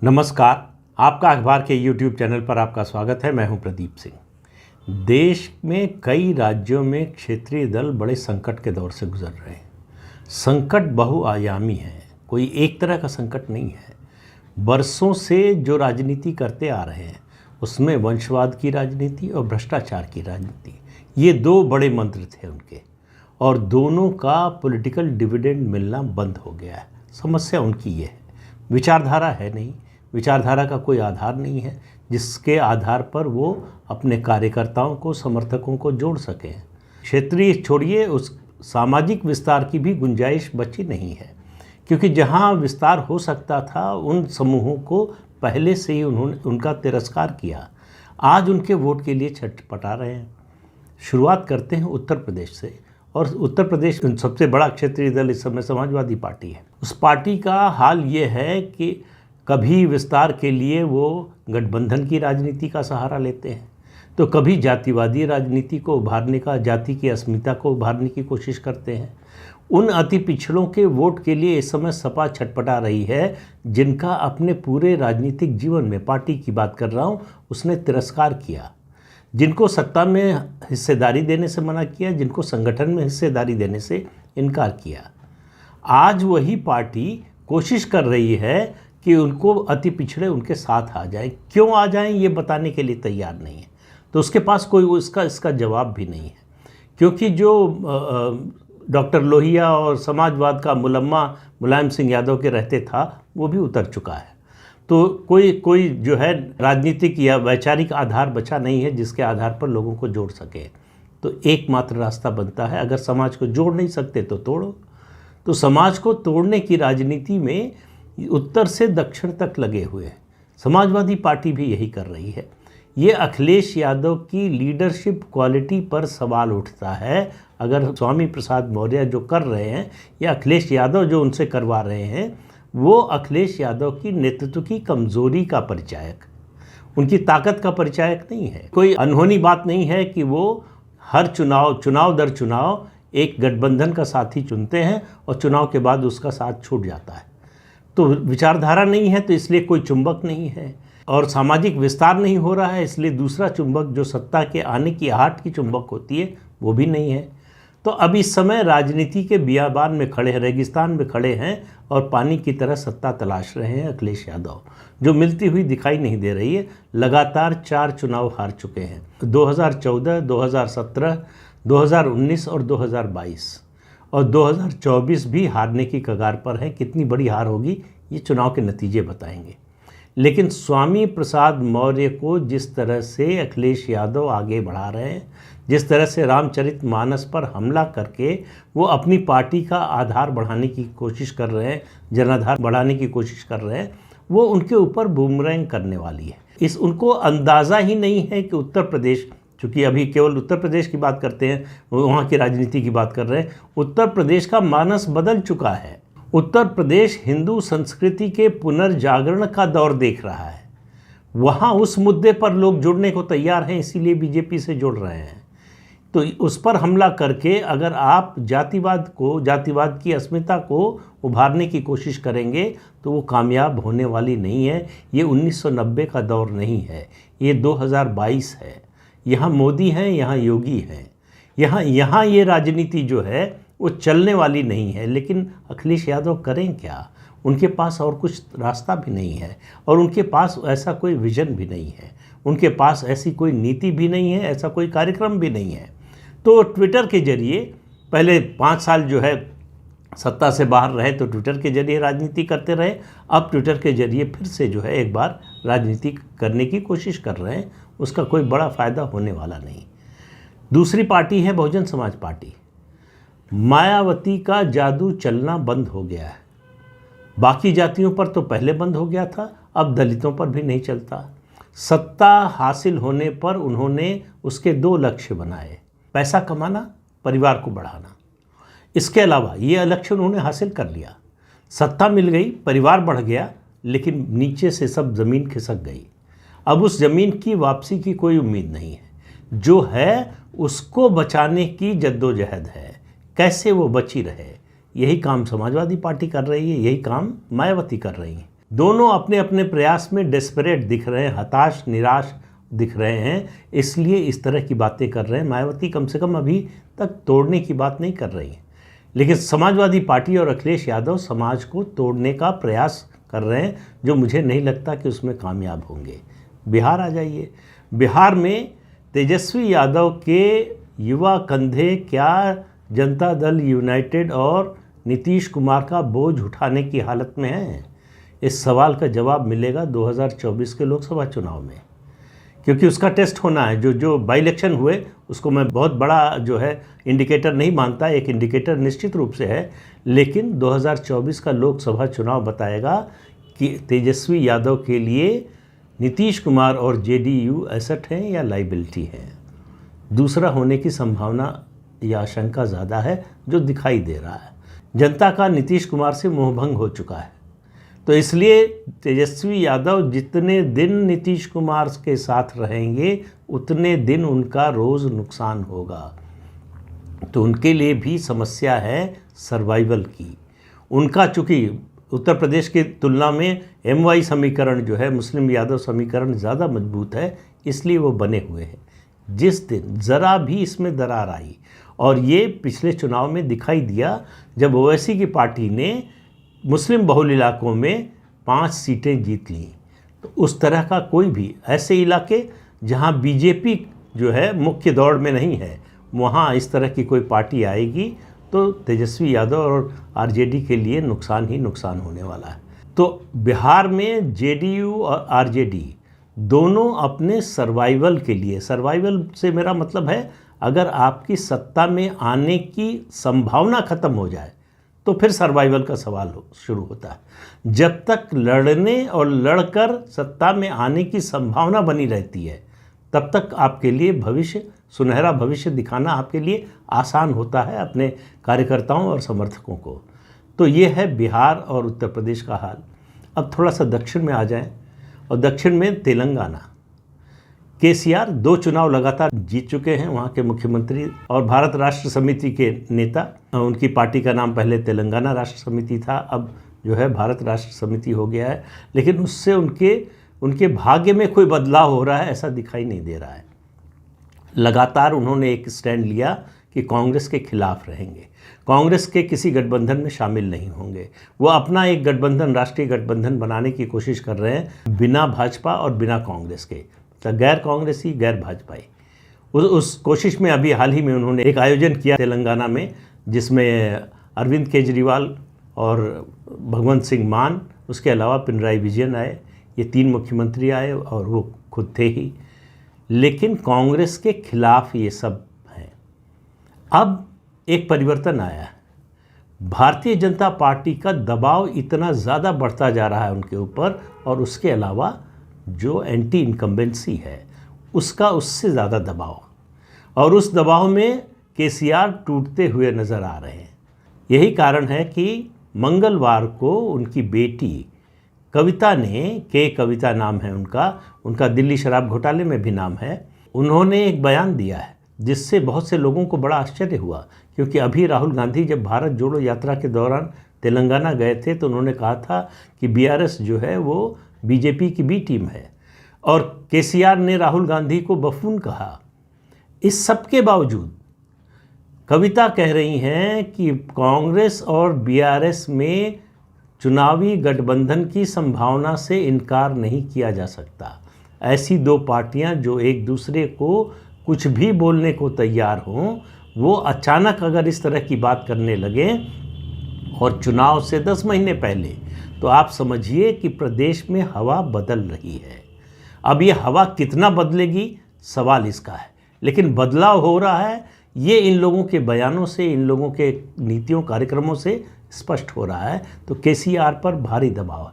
नमस्कार। आपका अखबार के YouTube चैनल पर आपका स्वागत है। मैं हूं प्रदीप सिंह। देश में कई राज्यों में क्षेत्रीय दल बड़े संकट के दौर से गुजर रहे हैं। संकट बहुआयामी है, कोई एक तरह का संकट नहीं है। बरसों से जो राजनीति करते आ रहे हैं उसमें वंशवाद की राजनीति और भ्रष्टाचार की राजनीति, ये दो बड़े मंत्र थे उनके, और दोनों का पॉलिटिकल डिविडेंड मिलना बंद हो गया है। समस्या उनकी ये है, विचारधारा है नहीं, विचारधारा का कोई आधार नहीं है जिसके आधार पर वो अपने कार्यकर्ताओं को, समर्थकों को जोड़ सकें। क्षेत्रीय छोड़िए, उस सामाजिक विस्तार की भी गुंजाइश बची नहीं है, क्योंकि जहां विस्तार हो सकता था उन समूहों को पहले से ही उन्होंने उनका तिरस्कार किया। आज उनके वोट के लिए छटपटा रहे हैं। शुरुआत करते हैं उत्तर प्रदेश से, और उत्तर प्रदेश सबसे बड़ा क्षेत्रीय दल इस समय समाजवादी पार्टी है। उस पार्टी का हाल ये है कि कभी विस्तार के लिए वो गठबंधन की राजनीति का सहारा लेते हैं, तो कभी जातिवादी राजनीति को उभारने का, जाति की अस्मिता को उभारने की कोशिश करते हैं। उन अति पिछड़ों के वोट के लिए इस समय सपा छटपटा रही है, जिनका अपने पूरे राजनीतिक जीवन में, पार्टी की बात कर रहा हूँ, उसने तिरस्कार किया, जिनको सत्ता में हिस्सेदारी देने से मना किया, जिनको संगठन में हिस्सेदारी देने से इनकार किया। आज वही पार्टी कोशिश कर रही है कि उनको अति पिछड़े उनके साथ आ जाएं। क्यों आ जाएं ये बताने के लिए तैयार नहीं है, तो उसके पास कोई इसका जवाब भी नहीं है, क्योंकि जो डॉक्टर लोहिया और समाजवाद का मुलम्मा मुलायम सिंह यादव के रहते था वो भी उतर चुका है। तो कोई जो है राजनीतिक या वैचारिक आधार बचा नहीं है जिसके आधार पर लोगों को जोड़ सके। तो एकमात्र रास्ता बनता है, अगर समाज को जोड़ नहीं सकते तो तोड़ो। तो समाज को तोड़ने की राजनीति में उत्तर से दक्षिण तक लगे हुए हैं। समाजवादी पार्टी भी यही कर रही है। ये अखिलेश यादव की लीडरशिप क्वालिटी पर सवाल उठता है। अगर स्वामी प्रसाद मौर्य जो कर रहे हैं या अखिलेश यादव जो उनसे करवा रहे हैं, वो अखिलेश यादव की नेतृत्व की कमज़ोरी का परिचायक, उनकी ताकत का परिचायक नहीं है। कोई अनहोनी बात नहीं है कि वो हर चुनाव दर चुनाव एक गठबंधन का साथी चुनते हैं और चुनाव के बाद उसका साथ छूट जाता है। तो विचारधारा नहीं है, तो इसलिए कोई चुंबक नहीं है, और सामाजिक विस्तार नहीं हो रहा है, इसलिए दूसरा चुंबक जो सत्ता के आने की आहट की चुंबक होती है वो भी नहीं है। तो अब इस समय राजनीति के बियाबान में खड़े हैं, रेगिस्तान में खड़े हैं, और पानी की तरह सत्ता तलाश रहे हैं अखिलेश यादव, जो मिलती हुई दिखाई नहीं दे रही है। लगातार 4 चुनाव हार चुके हैं, 2014, 2017, 2019 और 2022, और 2024 भी हारने की कगार पर है। कितनी बड़ी हार होगी ये चुनाव के नतीजे बताएंगे। लेकिन स्वामी प्रसाद मौर्य को जिस तरह से अखिलेश यादव आगे बढ़ा रहे हैं, जिस तरह से रामचरितमानस पर हमला करके वो अपनी पार्टी का आधार बढ़ाने की कोशिश कर रहे हैं, जनाधार बढ़ाने की कोशिश कर रहे हैं, वो उनके ऊपर बूमरैंग करने वाली है। उनको अंदाज़ा ही नहीं है कि उत्तर प्रदेश, चूँकि अभी केवल उत्तर प्रदेश की बात करते हैं, वहाँ की राजनीति की बात कर रहे हैं, उत्तर प्रदेश का मानस बदल चुका है। उत्तर प्रदेश हिंदू संस्कृति के पुनर्जागरण का दौर देख रहा है। वहाँ उस मुद्दे पर लोग जुड़ने को तैयार हैं, इसीलिए बीजेपी से जुड़ रहे हैं। तो उस पर हमला करके अगर आप जातिवाद की अस्मिता को उभारने की कोशिश करेंगे तो वो कामयाब होने वाली नहीं है। ये 1990 का दौर नहीं है, ये 2022 है। यहाँ मोदी हैं, यहाँ योगी हैं, यहाँ ये राजनीति जो है वो चलने वाली नहीं है। लेकिन अखिलेश यादव करें क्या? उनके पास और कुछ रास्ता भी नहीं है, और उनके पास ऐसा कोई विजन भी नहीं है, उनके पास ऐसी कोई नीति भी नहीं है, ऐसा कोई कार्यक्रम भी नहीं है। तो ट्विटर के जरिए पहले 5 साल जो है सत्ता से बाहर रहे तो ट्विटर के जरिए राजनीति करते रहे। अब ट्विटर के जरिए फिर से जो है एक बार राजनीति करने की कोशिश कर रहे हैं, उसका कोई बड़ा फ़ायदा होने वाला नहीं। दूसरी पार्टी है बहुजन समाज पार्टी। मायावती का जादू चलना बंद हो गया है। बाकी जातियों पर तो पहले बंद हो गया था, अब दलितों पर भी नहीं चलता। सत्ता हासिल होने पर उन्होंने उसके 2 लक्ष्य बनाए, पैसा कमाना, परिवार को बढ़ाना। इसके अलावा ये लक्ष्य उन्होंने हासिल कर लिया। सत्ता मिल गई, परिवार बढ़ गया, लेकिन नीचे से सब ज़मीन खिसक गई। अब उस ज़मीन की वापसी की कोई उम्मीद नहीं है। जो है उसको बचाने की जद्दोजहद है, कैसे वो बची रहे, यही काम समाजवादी पार्टी कर रही है, यही काम मायावती कर रही है। दोनों अपने अपने प्रयास में डेस्परेट दिख रहे हैं, हताश निराश दिख रहे हैं, इसलिए इस तरह की बातें कर रहे हैं। मायावती कम से कम अभी तक तोड़ने की बात नहीं कर रही है, लेकिन समाजवादी पार्टी और अखिलेश यादव समाज को तोड़ने का प्रयास कर रहे हैं, जो मुझे नहीं लगता कि उसमें कामयाब होंगे। बिहार आ जाइए, बिहार में तेजस्वी यादव के युवा कंधे क्या जनता दल यूनाइटेड और नीतीश कुमार का बोझ उठाने की हालत में हैं? इस सवाल का जवाब मिलेगा 2024 के लोकसभा चुनाव में, क्योंकि उसका टेस्ट होना है। जो बाई इलेक्शन हुए उसको मैं बहुत बड़ा जो है इंडिकेटर नहीं मानता, एक इंडिकेटर निश्चित रूप से है, लेकिन 2024 का लोकसभा चुनाव बताएगा कि तेजस्वी यादव के लिए नीतीश कुमार और जेडीयू एसेट हैं या लाइबिलिटी हैं। दूसरा होने की संभावना या आशंका ज़्यादा है, जो दिखाई दे रहा है। जनता का नीतीश कुमार से मोहभंग हो चुका है, तो इसलिए तेजस्वी यादव जितने दिन नीतीश कुमार के साथ रहेंगे उतने दिन उनका रोज़ नुकसान होगा। तो उनके लिए भी समस्या है सर्वाइवल की। उनका चूँकि उत्तर प्रदेश की तुलना में MY समीकरण जो है, मुस्लिम यादव समीकरण ज़्यादा मजबूत है, इसलिए वो बने हुए हैं। जिस दिन ज़रा भी इसमें दरार आई, और ये पिछले चुनाव में दिखाई दिया जब ओवैसी की पार्टी ने मुस्लिम बहुल इलाकों में 5 सीटें जीत लीं, तो उस तरह का कोई भी ऐसे इलाके जहां बीजेपी जो है मुख्य दौड़ में नहीं है, वहां इस तरह की कोई पार्टी आएगी तो तेजस्वी यादव और आरजेडी के लिए नुकसान ही नुकसान होने वाला है। तो बिहार में जेडीयू और आरजेडी दोनों अपने सर्वाइवल के लिए, सर्वाइवल से मेरा मतलब है अगर आपकी सत्ता में आने की संभावना खत्म हो जाए तो फिर सर्वाइवल का सवाल शुरू होता है। जब तक लड़ने और लड़कर सत्ता में आने की संभावना बनी रहती है, तब तक आपके लिए भविष्य, सुनहरा भविष्य दिखाना आपके लिए आसान होता है अपने कार्यकर्ताओं और समर्थकों को। तो ये है बिहार और उत्तर प्रदेश का हाल। अब थोड़ा सा दक्षिण में आ जाएं, और दक्षिण में तेलंगाना। केसीआर 2 चुनाव लगातार जीत चुके हैं, वहाँ के मुख्यमंत्री और भारत राष्ट्र समिति के नेता। उनकी पार्टी का नाम पहले तेलंगाना राष्ट्र समिति था, अब जो है भारत राष्ट्र समिति हो गया है, लेकिन उससे उनके भाग्य में कोई बदलाव हो रहा है ऐसा दिखाई नहीं दे रहा है। लगातार उन्होंने एक स्टैंड लिया कि कांग्रेस के खिलाफ रहेंगे, कांग्रेस के किसी गठबंधन में शामिल नहीं होंगे। वो अपना एक गठबंधन, राष्ट्रीय गठबंधन बनाने की कोशिश कर रहे हैं, बिना भाजपा और बिना कांग्रेस के, तो गैर कांग्रेसी गैर भाजपाई। उस कोशिश में अभी हाल ही में उन्होंने एक आयोजन किया तेलंगाना में, जिसमें अरविंद केजरीवाल और भगवंत सिंह मान, उसके अलावा पिनराई विजयन आए। ये 3 मुख्यमंत्री आए और वो खुद थे ही, लेकिन कांग्रेस के खिलाफ ये सब हैं। अब एक परिवर्तन आया है, भारतीय जनता पार्टी का दबाव इतना ज़्यादा बढ़ता जा रहा है उनके ऊपर, और उसके अलावा जो एंटी इनकम्बेंसी है उसका उससे ज़्यादा दबाव, और उस दबाव में केसीआर टूटते हुए नज़र आ रहे हैं। यही कारण है कि मंगलवार को उनकी बेटी कविता ने, कविता नाम है उनका दिल्ली शराब घोटाले में भी नाम है, उन्होंने एक बयान दिया है जिससे बहुत से लोगों को बड़ा आश्चर्य हुआ। क्योंकि अभी राहुल गांधी जब भारत जोड़ो यात्रा के दौरान तेलंगाना गए थे तो उन्होंने कहा था कि बीआरएस जो है वो बीजेपी की बी टीम है, और केसीआर ने राहुल गांधी को बफून कहा। इस सब के बावजूद कविता कह रही हैं कि कांग्रेस और बीआरएस में चुनावी गठबंधन की संभावना से इनकार नहीं किया जा सकता। ऐसी 2 पार्टियां जो एक दूसरे को कुछ भी बोलने को तैयार हों, वो अचानक अगर इस तरह की बात करने लगें और चुनाव से 10 महीने पहले, तो आप समझिए कि प्रदेश में हवा बदल रही है। अब ये हवा कितना बदलेगी सवाल इसका है, लेकिन बदलाव हो रहा है, ये इन लोगों के बयानों से, इन लोगों के नीतियों कार्यक्रमों से स्पष्ट हो रहा है। तो केसीआर पर भारी दबाव है।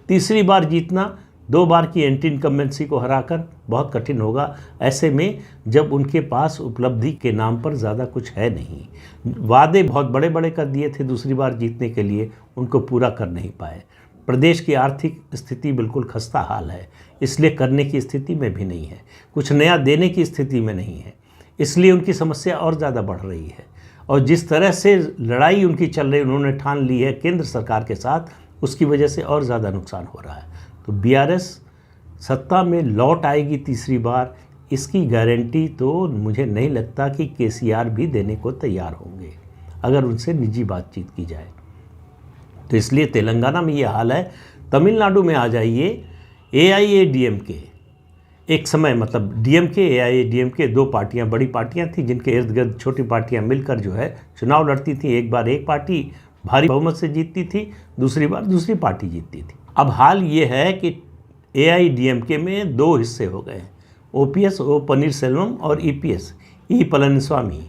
तीसरी बार जीतना 2 बार की एंटी इनकम्बेंसी को हराकर बहुत कठिन होगा, ऐसे में जब उनके पास उपलब्धि के नाम पर ज़्यादा कुछ है नहीं। वादे बहुत बड़े बड़े कर दिए थे दूसरी बार जीतने के लिए, उनको पूरा कर नहीं पाए। प्रदेश की आर्थिक स्थिति बिल्कुल खस्ता हाल है, इसलिए करने की स्थिति में भी नहीं है, कुछ नया देने की स्थिति में नहीं है, इसलिए उनकी समस्या और ज़्यादा बढ़ रही है। और जिस तरह से लड़ाई उनकी चल रही, उन्होंने ठान ली है केंद्र सरकार के साथ, उसकी वजह से और ज़्यादा नुकसान हो रहा है। तो बीआरएस सत्ता में लौट आएगी तीसरी बार, इसकी गारंटी तो मुझे नहीं लगता कि केसीआर भी देने को तैयार होंगे अगर उनसे निजी बातचीत की जाए। तो इसलिए तेलंगाना में ये हाल है। तमिलनाडु में आ जाइए, एआईएडीएमके, एक समय मतलब डीएमके एआईएडीएमके दो पार्टियां, बड़ी पार्टियां थी जिनके इर्द गिर्द छोटी पार्टियां मिलकर जो है चुनाव लड़ती थी। एक बार एक पार्टी भारी बहुमत से जीतती थी, दूसरी बार दूसरी पार्टी जीतती थी। अब हाल ये है कि एआईएडीएमके में दो हिस्से हो गए हैं, ओपीएस ओ पनीरसेल्वम और ईपीएस ई पलनीस्वामी।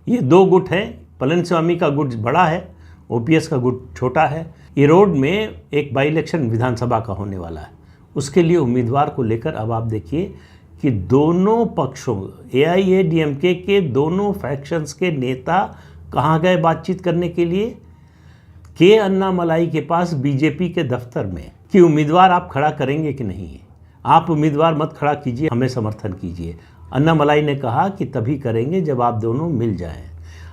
ये दो गुट हैं। पलनीस्वामी का गुट बड़ा है, ओपीएस का गुट छोटा है। इरोड में एक बाई इलेक्शन विधानसभा का होने वाला है, उसके लिए उम्मीदवार को लेकर अब आप देखिए कि दोनों पक्षों, एआईएडीएमके के दोनों फैक्शंस के नेता कहाँ गए बातचीत करने के लिए? के अन्नामलाई के पास बीजेपी के दफ्तर में, कि उम्मीदवार आप खड़ा करेंगे कि नहीं। आप उम्मीदवार मत खड़ा कीजिए, हमें समर्थन कीजिए। अन्नामलाई ने कहा कि तभी करेंगे जब आप दोनों मिल जाएं,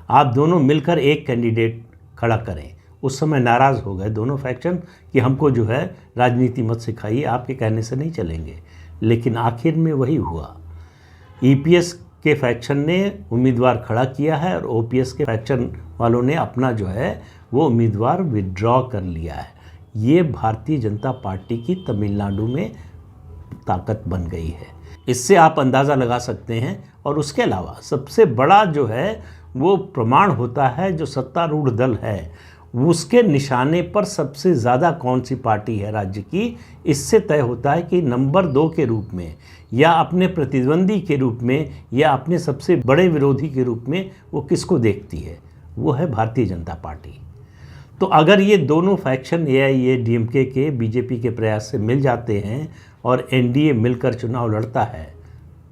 आप दोनों मिलकर एक कैंडिडेट खड़ा करें। उस समय नाराज़ हो गए दोनों फैक्शन कि हमको जो है राजनीति मत सिखाइए, आपके कहने से नहीं चलेंगे। लेकिन आखिर में वही हुआ, ईपीएस के फैक्शन ने उम्मीदवार खड़ा किया है और ओपीएस के फैक्शन वालों ने अपना जो है वो उम्मीदवार विड्रॉ कर लिया है। ये भारतीय जनता पार्टी की तमिलनाडु में ताकत बन गई है, इससे आप अंदाज़ा लगा सकते हैं। और उसके अलावा सबसे बड़ा जो है वो प्रमाण होता है, जो सत्तारूढ़ दल है उसके निशाने पर सबसे ज़्यादा कौन सी पार्टी है राज्य की, इससे तय होता है कि नंबर 2 के रूप में या अपने प्रतिद्वंदी के रूप में या अपने सबसे बड़े विरोधी के रूप में वो किसको देखती है, वो है भारतीय जनता पार्टी। तो अगर ये दोनों फैक्शन एआईएडीएमके के बीजेपी के प्रयास से मिल जाते हैं और एनडीए मिलकर चुनाव लड़ता है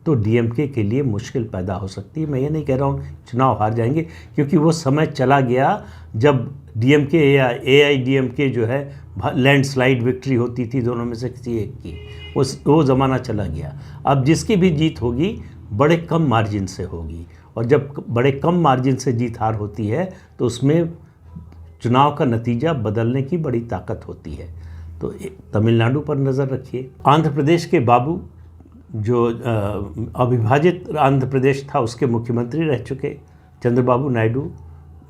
तो डीएमके के लिए मुश्किल पैदा हो सकती है। मैं ये नहीं कह रहा हूँ चुनाव हार जाएंगे, क्योंकि वो समय चला गया जब डीएमके या एआईडीएमके जो है लैंडस्लाइड विक्ट्री होती थी दोनों में से किसी एक की, वो ज़माना चला गया। अब जिसकी भी जीत होगी बड़े कम मार्जिन से होगी, और जब बड़े कम मार्जिन से जीत हार होती है तो उसमें चुनाव का नतीजा बदलने की बड़ी ताकत होती है। तो तमिलनाडु पर नज़र रखिए। आंध्र प्रदेश के बाबू, जो अविभाजित आंध्र प्रदेश था उसके मुख्यमंत्री रह चुके, चंद्रबाबू नायडू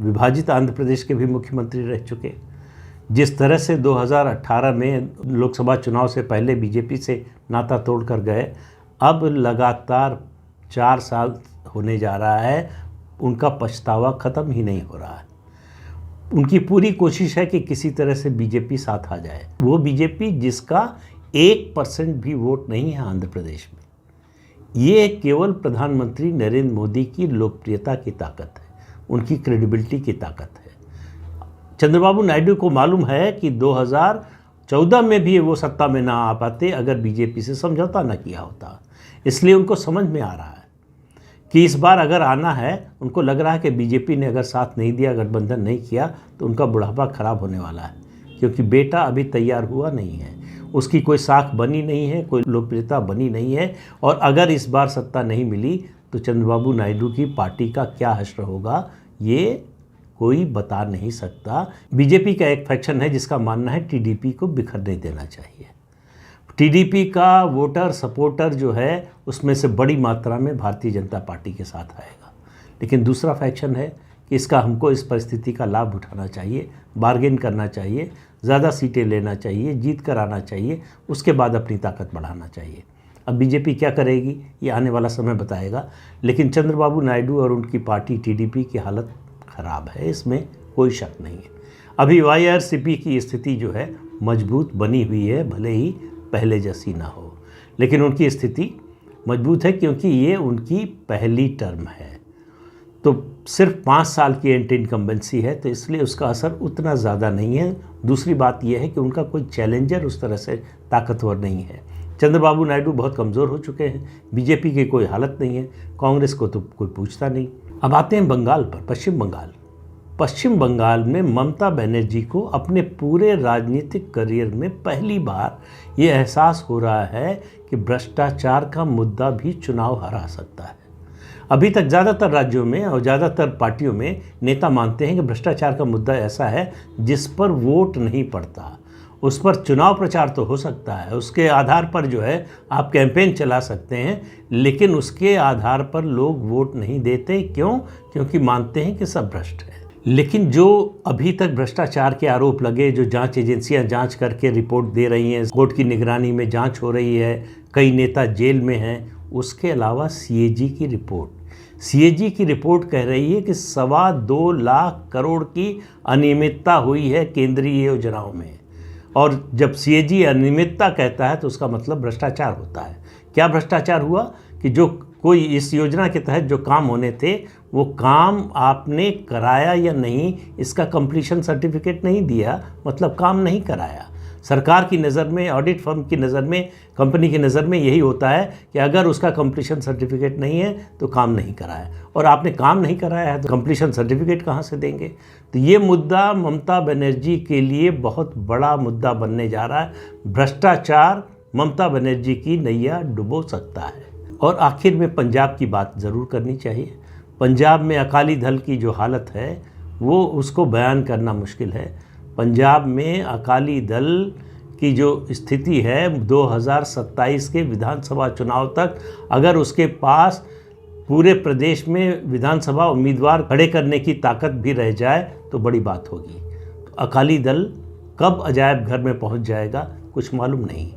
विभाजित आंध्र प्रदेश के भी मुख्यमंत्री रह चुके। जिस तरह से 2018 में लोकसभा चुनाव से पहले बीजेपी से नाता तोड़कर गए, अब लगातार 4 साल होने जा रहा है, उनका पछतावा ख़त्म ही नहीं हो रहा है। उनकी पूरी कोशिश है कि किसी तरह से बीजेपी साथ आ जाए। वो बीजेपी जिसका 1% भी वोट नहीं है आंध्र प्रदेश में। ये केवल प्रधानमंत्री नरेंद्र मोदी की लोकप्रियता की ताकत है, उनकी क्रेडिबिलिटी की ताकत है। चंद्रबाबू नायडू को मालूम है कि 2014 में भी वो सत्ता में ना आ पाते अगर बीजेपी से समझौता ना किया होता। इसलिए उनको समझ में आ रहा है कि इस बार अगर आना है, उनको लग रहा है कि बीजेपी ने अगर साथ नहीं दिया, गठबंधन नहीं किया तो उनका बुढ़ापा खराब होने वाला है, क्योंकि बेटा अभी तैयार हुआ नहीं है, उसकी कोई साख बनी नहीं है, कोई लोकप्रियता बनी नहीं है। और अगर इस बार सत्ता नहीं मिली तो चंद्रबाबू नायडू की पार्टी का क्या हश्र होगा, ये कोई बता नहीं सकता। बीजेपी का एक फैक्शन है जिसका मानना है टीडीपी को बिखरने देना चाहिए। टीडीपी का वोटर सपोर्टर जो है उसमें से बड़ी मात्रा में भारतीय जनता पार्टी के साथ आएगा। लेकिन दूसरा फैक्शन है कि इसका हमको इस परिस्थिति का लाभ उठाना चाहिए, बार्गेन करना चाहिए, ज़्यादा सीटें लेना चाहिए, जीत कर आना चाहिए, उसके बाद अपनी ताकत बढ़ाना चाहिए। अब बीजेपी क्या करेगी ये आने वाला समय बताएगा। लेकिन चंद्रबाबू नायडू और उनकी पार्टी टीडीपी की हालत ख़राब है, इसमें कोई शक नहीं है। अभी वाईआरसीपी की स्थिति जो है मजबूत बनी हुई है, भले ही पहले जैसी ना हो, लेकिन उनकी स्थिति मजबूत है क्योंकि ये उनकी पहली टर्म है। तो सिर्फ 5 साल की एंटी इनकम्बेंसी है, तो इसलिए उसका असर उतना ज़्यादा नहीं है। दूसरी बात यह है कि उनका कोई चैलेंजर उस तरह से ताकतवर नहीं है। चंद्रबाबू नायडू बहुत कमज़ोर हो चुके हैं, बीजेपी की कोई हालत नहीं है, कांग्रेस को तो कोई पूछता नहीं। अब आते हैं बंगाल पर, पश्चिम बंगाल। पश्चिम बंगाल में ममता बनर्जी को अपने पूरे राजनीतिक करियर में पहली बार ये एहसास हो रहा है कि भ्रष्टाचार का मुद्दा भी चुनाव हरा सकता है। अभी तक ज़्यादातर राज्यों में और ज़्यादातर पार्टियों में नेता मानते हैं कि भ्रष्टाचार का मुद्दा ऐसा है जिस पर वोट नहीं पड़ता, उस पर चुनाव प्रचार तो हो सकता है, उसके आधार पर जो है आप कैंपेन चला सकते हैं, लेकिन उसके आधार पर लोग वोट नहीं देते। क्यों? क्योंकि मानते हैं कि सब भ्रष्ट है। लेकिन जो अभी तक भ्रष्टाचार के आरोप लगे, जो जांच एजेंसियां जांच करके रिपोर्ट दे रही हैं, कोर्ट की निगरानी में जांच हो रही है, कई नेता जेल में हैं, उसके अलावा सीएजी की रिपोर्ट कह रही है कि 2.25 लाख करोड़ की अनियमितता हुई है केंद्रीय योजनाओं में। और जब सीएजी अनियमितता कहता है तो उसका मतलब भ्रष्टाचार होता है। क्या भ्रष्टाचार हुआ? कि जो कोई इस योजना के तहत जो काम होने थे वो काम आपने कराया या नहीं, इसका कंप्लीशन सर्टिफिकेट नहीं दिया, मतलब काम नहीं कराया। सरकार की नज़र में, ऑडिट फर्म की नज़र में, कंपनी की नज़र में यही होता है कि अगर उसका कंप्लीशन सर्टिफिकेट नहीं है तो काम नहीं कराया, और आपने काम नहीं कराया है तो कंप्लीशन सर्टिफिकेट कहाँ से देंगे? तो ये मुद्दा ममता बनर्जी के लिए बहुत बड़ा मुद्दा बनने जा रहा है। भ्रष्टाचार ममता बनर्जी की नैया डुबो सकता है। और आखिर में पंजाब की बात ज़रूर करनी चाहिए। पंजाब में अकाली दल की जो हालत है वो उसको बयान करना मुश्किल है। पंजाब में अकाली दल की जो स्थिति है 2027 के विधानसभा चुनाव तक, अगर उसके पास पूरे प्रदेश में विधानसभा उम्मीदवार खड़े करने की ताकत भी रह जाए तो बड़ी बात होगी। तो अकाली दल कब अजायब घर में पहुंच जाएगा कुछ मालूम नहीं।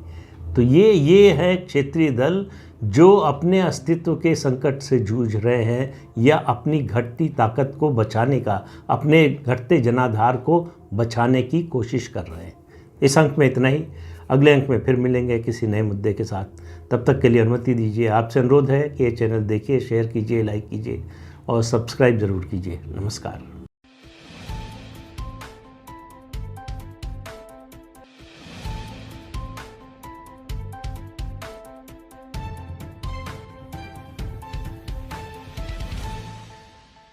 तो ये है क्षेत्रीय दल जो अपने अस्तित्व के संकट से जूझ रहे हैं, या अपनी घटती ताकत को बचाने का, अपने घटते जनाधार को बचाने की कोशिश कर रहे हैं। इस अंक में इतना ही। अगले अंक में फिर मिलेंगे किसी नए मुद्दे के साथ। तब तक के लिए अनुमति दीजिए। आपसे अनुरोध है कि ये चैनल देखिए, शेयर कीजिए, लाइक कीजिए और सब्सक्राइब ज़रूर कीजिए। नमस्कार।